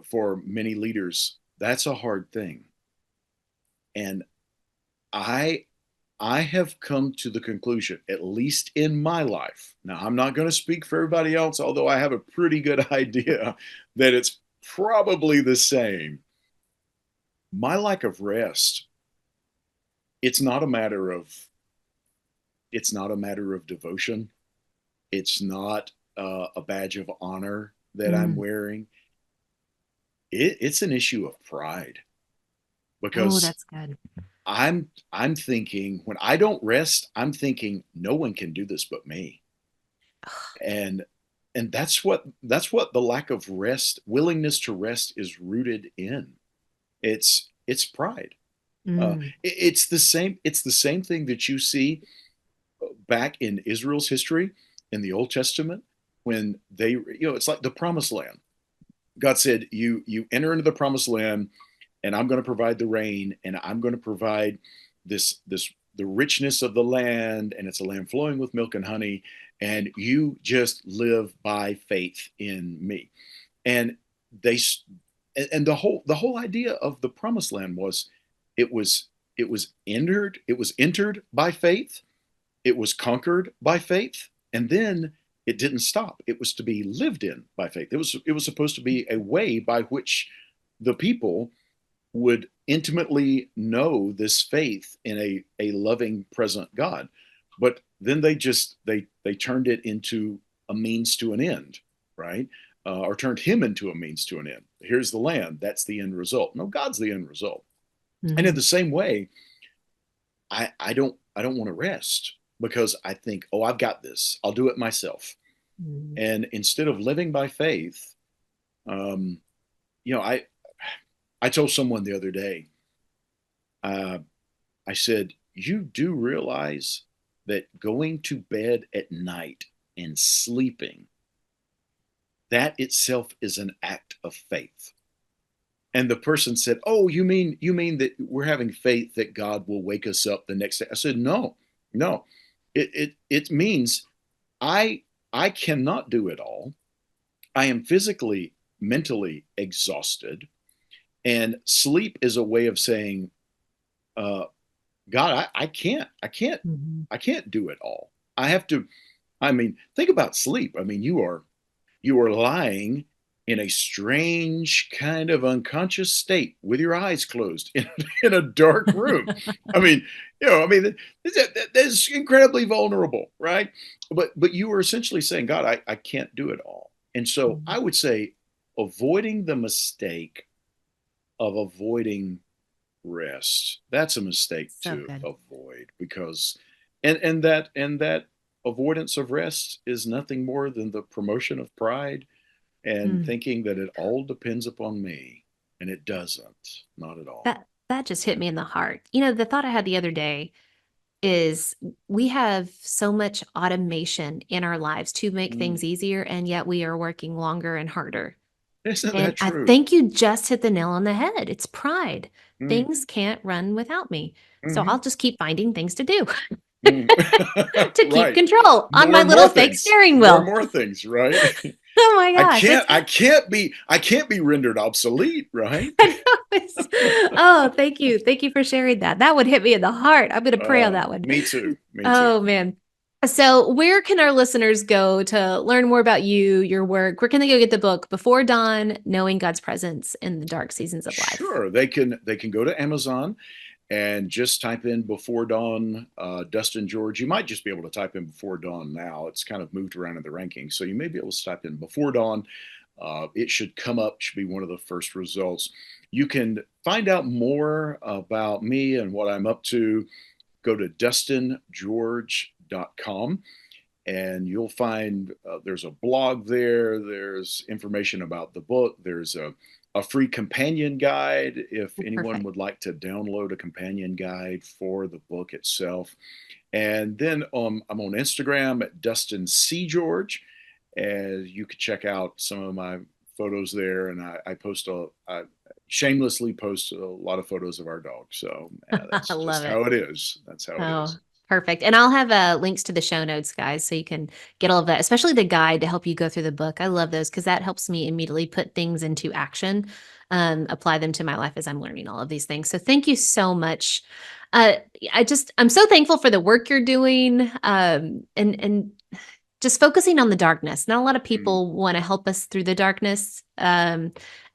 for many leaders that's a hard thing. And I I have come to the conclusion, at least in my life. Now, I'm not going to speak for everybody else, although I have a pretty good idea that it's probably the same. My lack of rest, it's not a matter of it's not a matter of devotion. It's not a badge of honor that I'm Mm. wearing. It's an issue of pride Oh, because that's good. I'm thinking when I don't rest, I'm thinking no one can do this but me. And that's what the lack of rest, willingness to rest is rooted in. It's pride. Mm. It's the same thing that you see back in Israel's history in the Old Testament when it's like the promised land. God said, you enter into the promised land, and I'm going to provide the rain, and I'm going to provide this the richness of the land, and it's a land flowing with milk and honey, and you just live by faith in me. And they and the whole idea of the promised land was it was it was entered by faith, it was conquered by faith, and then it didn't stop. It was to be lived in by faith. It was supposed to be a way by which the people would intimately know this faith in a loving, present God. But then they turned it into a means to an end, right? Or turned him into a means to an end. Here's the land. That's the end result. No, God's the end result. And in Mhm. the same way, I don't want to rest because I think, oh, I've got this. I'll do it myself. Mhm. And instead of living by faith, um, you know, I told someone the other day, uh, I said, you do realize that going to bed at night and sleeping, that itself is an act of faith. And the person said, "Oh, you mean that we're having faith that God will wake us up the next day?" I said, "No, no. It means I I cannot do it all. I am physically, mentally exhausted, and sleep is a way of saying, uh, God, Mhm. I can't do it all. I have to. I mean, think about sleep. I mean, you are lying in a strange kind of unconscious state with your eyes closed in a dark room. I mean, that's incredibly vulnerable, right? But you were essentially saying, God, I can't do it all. And so Mhm. I would say avoiding the mistake of avoiding rest. That's a mistake So to good. avoid because and that avoidance of rest is nothing more than the promotion of pride and Mm. thinking that it all depends upon me, and it doesn't, not at all. That just hit me in the heart. You know, the thought I had the other day is we have so much automation in our lives to make things Mm. easier, and yet we are working longer and harder. Isn't And that I true? think you just hit the nail on the head. It's pride. Mm. Things can't run without me. So Hmm. I'll just keep finding things to do Mm. to keep Right. control on More my and more little fake things. steering More and wheel. more things, right? Oh my I gosh. can't It's I can't be I can't be rendered obsolete, right? I know oh, thank you. Thank you for sharing that. That would hit me in the heart. I'm gonna pray on that one. Me too. Me too. Oh man. So, where can our listeners go to learn more about you, your work? Where can they go get the book Before Dawn, Knowing God's Presence in the Dark Seasons of Life? Sure, they can go to Amazon and just type in Before Dawn, Dustin George. You might just be able to type in Before Dawn now. It's kind of moved around in the rankings, so you may be able to type in Before Dawn. It should come up. Should be one of the first results. You can find out more about me and what I'm up to. Go to dustingeorge.com and you'll find there's a blog there. There's information about the book. There's a free companion guide if Oh, anyone perfect. would like to download a companion guide for the book itself. And then I'm on Instagram at Dustin C George, and you could check out some of my photos there. And I shamelessly post a lot of photos of our dog. So I that's just love it. how it is. That's how it Oh, is. perfect. And I'll have links to the show notes, guys, so you can get all of that, especially the guide to help you go through the book. I love those because that helps me immediately put things into action, apply them to my life as I'm learning all of these things. So thank you so much. Uh, I'm so thankful for the work you're doing, and just focusing on the darkness. Not a lot of Mm. people want to help us through the darkness, of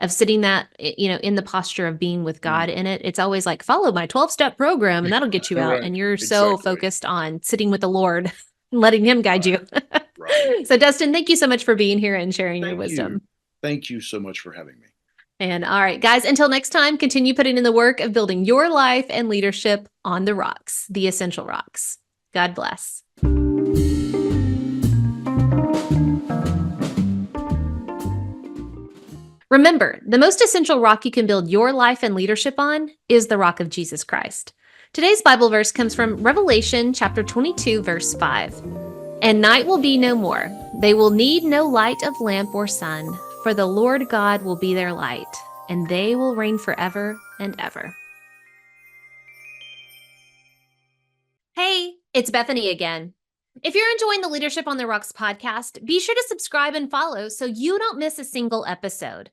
sitting that, in the posture of being with God Mm. in it. It's always like, follow my 12-step program and that'll get you out. Right. And you're so Exactly. focused on sitting with the Lord, letting Him guide Right. you. Right. So, Dustin, thank you so much for being here and sharing your Thank you. wisdom. Thank you so much for having me. And all right, guys, until next time, continue putting in the work of building your life and leadership on the rocks, the essential rocks. God bless. Remember, the most essential rock you can build your life and leadership on is the rock of Jesus Christ. Today's Bible verse comes from Revelation chapter 22, verse 5. And night will be no more. They will need no light of lamp or sun, for the Lord God will be their light, and they will reign forever and ever. Hey, it's Bethany again. If you're enjoying the Leadership on the Rocks podcast, be sure to subscribe and follow so you don't miss a single episode.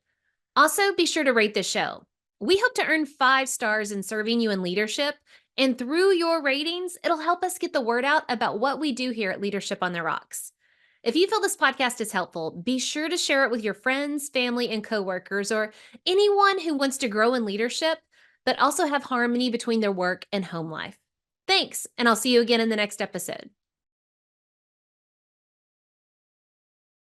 Also, be sure to rate the show. We hope to earn 5 stars in serving you in leadership, and through your ratings, it'll help us get the word out about what we do here at Leadership on the Rocks. If you feel this podcast is helpful, be sure to share it with your friends, family, and coworkers, or anyone who wants to grow in leadership, but also have harmony between their work and home life. Thanks, and I'll see you again in the next episode.